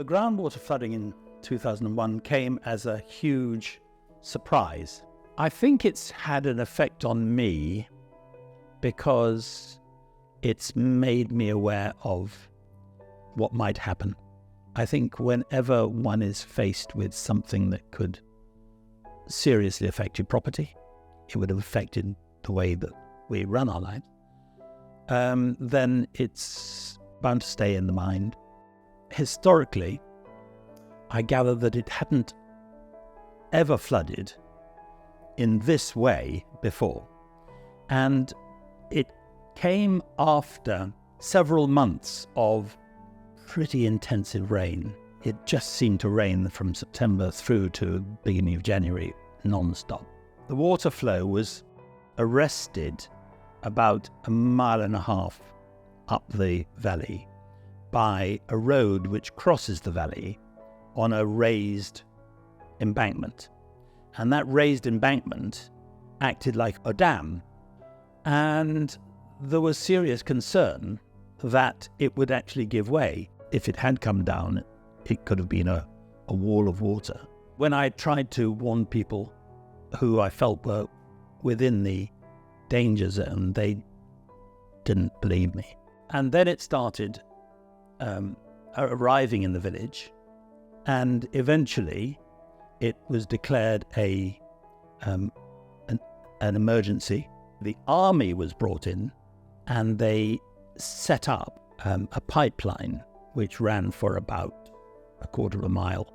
The groundwater flooding in 2001 came as a huge surprise. I think it's had an effect on me because it's made me aware of what might happen. I think whenever one is faced with something that could seriously affect your property, it would have affected the way that we run our lives, then it's bound to stay in the mind. Historically, I gather that it hadn't ever flooded in this way before. And it came after several months of pretty intensive rain. It just seemed to rain from September through to the beginning of January, non-stop. The water flow was arrested about 1.5 miles up the valley by a road which crosses the valley on a raised embankment. And that raised embankment acted like a dam. And there was serious concern that it would actually give way. If it had come down, it could have been a wall of water. When I tried to warn people who I felt were within the danger zone, they didn't believe me. And then it started arriving in the village, and eventually it was declared an emergency. The army was brought in, and they set up a pipeline which ran for about 1/4 mile.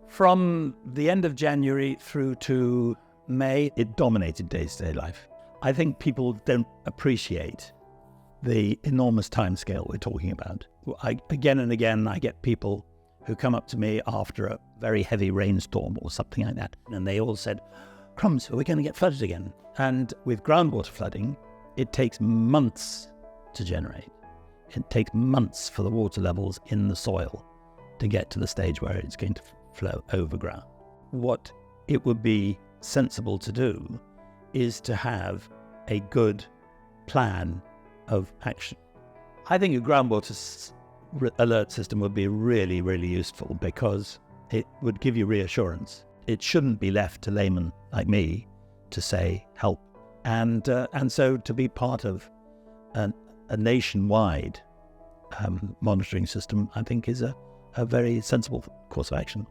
From the end of January through to May, it dominated day-to-day life. I think people don't appreciate the enormous timescale we're talking about. Again and again, I get people who come up to me after a very heavy rainstorm or something like that, and they all said, "Crumbs, we're going to get flooded again." And with groundwater flooding, it takes months to generate. It takes months for the water levels in the soil to get to the stage where it's going to flow over ground. What it would be sensible to do is to have a good plan of action. I think a groundwater alert system would be really, really useful because it would give you reassurance. It shouldn't be left to laymen like me to say help. And so to be part of a nationwide monitoring system, I think is a very sensible course of action.